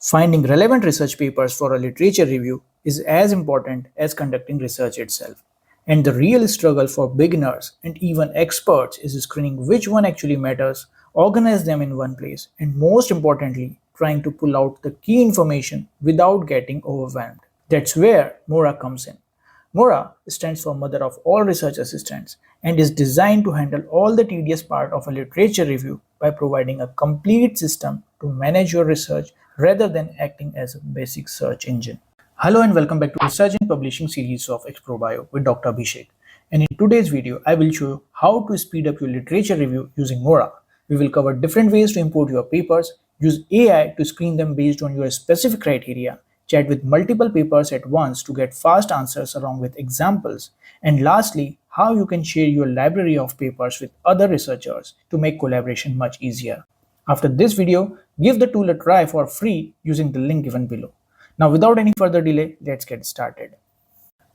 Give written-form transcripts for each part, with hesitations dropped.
Finding relevant research papers for a literature review is as important as conducting research itself. And the real struggle for beginners and even experts is screening which one actually matters, organize them in one place, and most importantly, trying to pull out the key information without getting overwhelmed. That's where Moara comes in. Moara stands for Mother of all Research Assistants and is designed to handle all the tedious part of a literature review by providing a complete system to manage your research rather than acting as a basic search engine. Hello and welcome back to Research and Publishing series of XploreBio with Dr. Abhishek. And in today's video, I will show you how to speed up your literature review using Moara. We will cover different ways to import your papers, use AI to screen them based on your specific criteria, chat with multiple papers at once to get fast answers along with examples, and lastly, how you can share your library of papers with other researchers to make collaboration much easier. After this video, give the tool a try for free using the link given below. Now without any further delay, let's get started.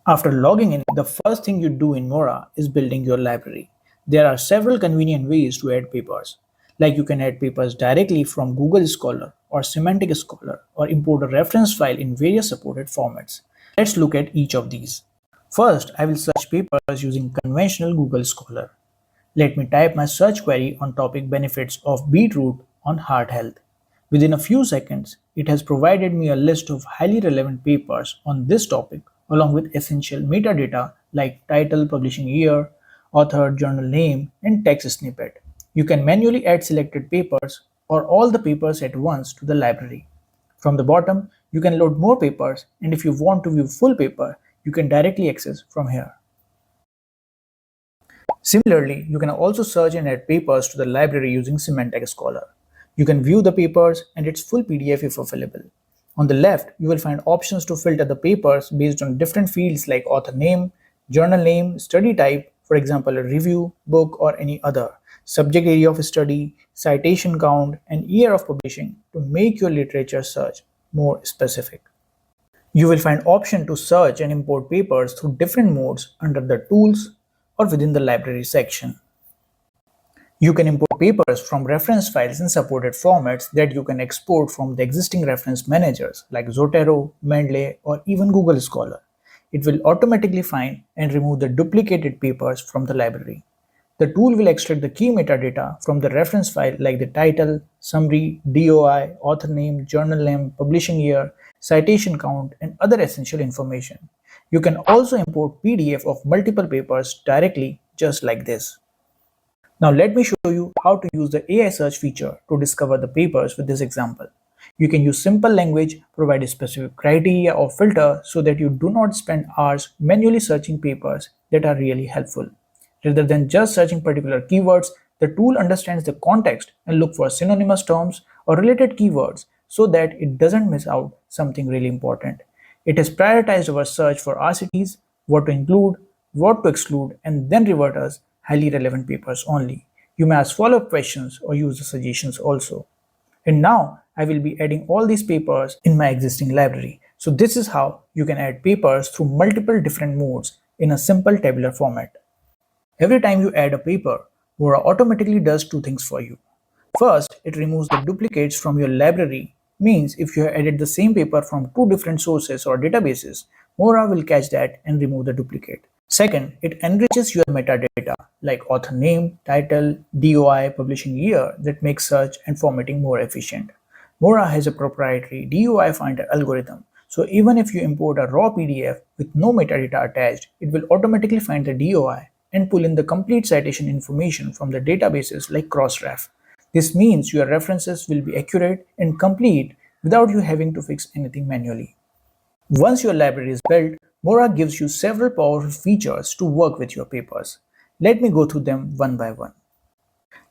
After logging in, the first thing you do in Moara is building your library. There are several convenient ways to add papers. Like you can add papers directly from Google Scholar or Semantic Scholar or import a reference file in various supported formats. Let's look at each of these. First, I will search papers using conventional Google Scholar. Let me type my search query on topic benefits of beetroot on heart health. Within a few seconds, it has provided me a list of highly relevant papers on this topic along with essential metadata like title, publishing year, author, journal name, and text snippet. You can manually add selected papers or all the papers at once to the library. From the bottom, you can load more papers, and if you want to view full paper, you can directly access from here. Similarly, you can also search and add papers to the library using Semantic Scholar. You can view the papers and its full PDF if available. On the left, you will find options to filter the papers based on different fields like author name, journal name, study type, for example, a review, book, or any other, subject area of study, citation count, and year of publishing to make your literature search more specific. You will find option to search and import papers through different modes under the Tools or within the Library section. You can import papers from reference files in supported formats that you can export from the existing reference managers like Zotero, Mendeley, or even Google Scholar. It will automatically find and remove the duplicated papers from the library. The tool will extract the key metadata from the reference file like the title, summary, DOI, author name, journal name, publishing year, citation count, and other essential information. You can also import PDF of multiple papers directly just like this. Now let me show you how to use the AI search feature to discover the papers with this example. You can use simple language, provide a specific criteria or filter so that you do not spend hours manually searching papers that are really helpful. Rather than just searching particular keywords, the tool understands the context and look for synonymous terms or related keywords so that it doesn't miss out something really important. It has prioritized our search for RCTs, what to include, what to exclude, and then revert us highly relevant papers only. You may ask follow-up questions or use the suggestions also. And now I will be adding all these papers in my existing library. So this is how you can add papers through multiple different modes in a simple tabular format. Every time you add a paper, Moara automatically does two things for you. First, it removes the duplicates from your library, means if you have added the same paper from two different sources or databases, Moara will catch that and remove the duplicate. Second, it enriches your metadata like author name, title, DOI, publishing year that makes search and formatting more efficient. Moara has a proprietary DOI finder algorithm, so even if you import a raw PDF with no metadata attached, it will automatically find the DOI and pull in the complete citation information from the databases like Crossref. This means your references will be accurate and complete without you having to fix anything manually. Once your library is built, Moara gives you several powerful features to work with your papers. Let me go through them one by one.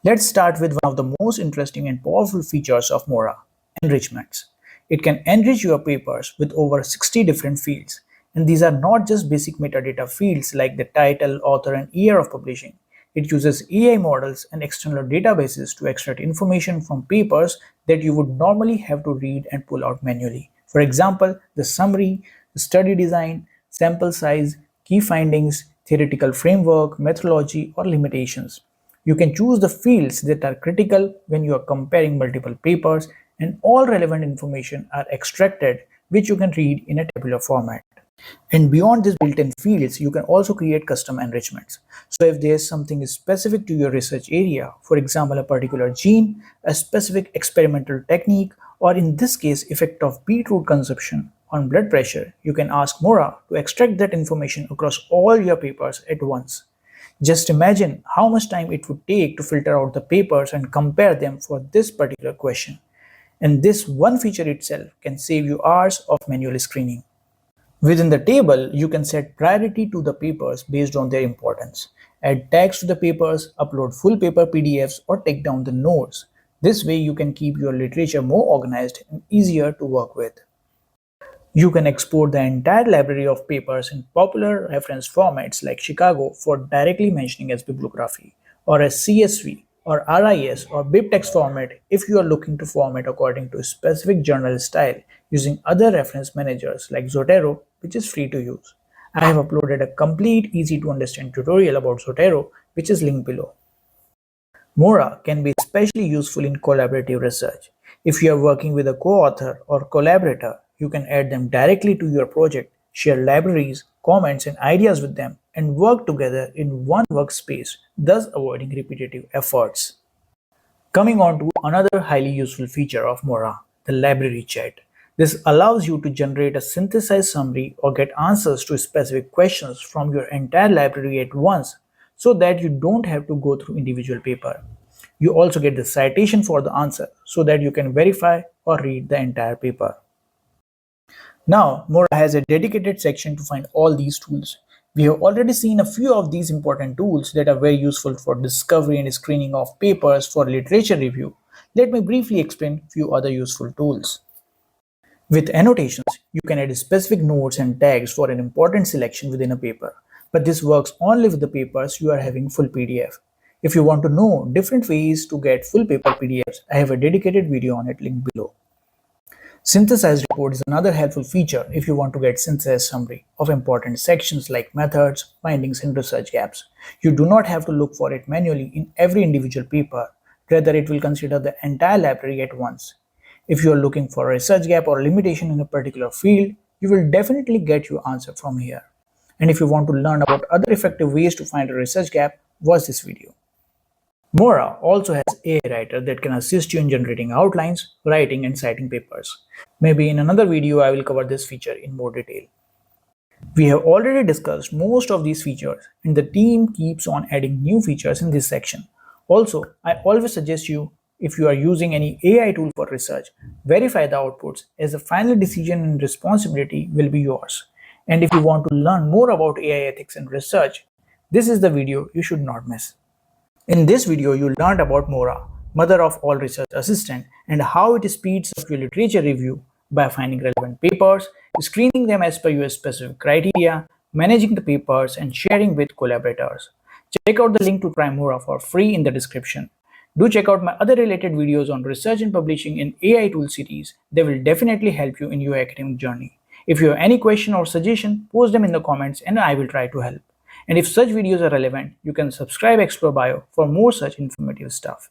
Let's start with one of the most interesting and powerful features of Moara, enrichments. It can enrich your papers with over 60 different fields, and these are not just basic metadata fields like the title, author, and year of publishing. It uses AI models and external databases to extract information from papers that you would normally have to read and pull out manually. For example, the summary, the study design, sample size, key findings, theoretical framework, methodology, or limitations. You can choose the fields that are critical when you are comparing multiple papers, and all relevant information are extracted, which you can read in a tabular format. And beyond these built-in fields, you can also create custom enrichments. So if there's something specific to your research area, for example, a particular gene, a specific experimental technique, or in this case, effect of beetroot consumption on blood pressure, you can ask Moara to extract that information across all your papers at once. Just imagine how much time it would take to filter out the papers and compare them for this particular question. And this one feature itself can save you hours of manual screening. Within the table, you can set priority to the papers based on their importance. Add tags to the papers, upload full paper PDFs, or take down the notes. This way, you can keep your literature more organized and easier to work with. You can export the entire library of papers in popular reference formats like Chicago for directly mentioning as bibliography, or as CSV, or RIS, or BibTeX format if you are looking to format according to a specific journal style using other reference managers like Zotero, which is free to use. I have uploaded a complete, easy to understand tutorial about Zotero, which is linked below. Moara can be especially useful in collaborative research. If you are working with a co-author or collaborator, you can add them directly to your project, share libraries, comments, and ideas with them, and work together in one workspace, thus avoiding repetitive efforts. Coming on to another highly useful feature of Moara, the library chat. This allows you to generate a synthesized summary or get answers to specific questions from your entire library at once so that you don't have to go through individual paper. You also get the citation for the answer so that you can verify or read the entire paper. Now, Moara has a dedicated section to find all these tools. We have already seen a few of these important tools that are very useful for discovery and screening of papers for literature review. Let me briefly explain a few other useful tools. With annotations, you can add specific notes and tags for an important selection within a paper, but this works only with the papers you are having full PDF. If you want to know different ways to get full paper PDFs, I have a dedicated video on it linked below. Synthesized report is another helpful feature if you want to get synthesized summary of important sections like methods, findings, and research gaps. You do not have to look for it manually in every individual paper, rather it will consider the entire library at once. If you are looking for a research gap or limitation in a particular field, you will definitely get your answer from here. And if you want to learn about other effective ways to find a research gap, watch this video. Moara also has AI Writer that can assist you in generating outlines, writing, and citing papers. Maybe in another video I will cover this feature in more detail. We have already discussed most of these features, and the team keeps on adding new features in this section. Also, I always suggest you, if you are using any AI tool for research, verify the outputs as the final decision and responsibility will be yours. And if you want to learn more about AI ethics and research, this is the video you should not miss. In this video, you learned about Moara, mother of all research assistant, and how it speeds up your literature review by finding relevant papers, screening them as per your specific criteria, managing the papers, and sharing with collaborators. Check out the link to try Moara for free in the description. Do check out my other related videos on research and publishing in AI tool series. They will definitely help you in your academic journey. If you have any question or suggestion, post them in the comments and I will try to help. And if such videos are relevant, you can subscribe XploreBio for more such informative stuff.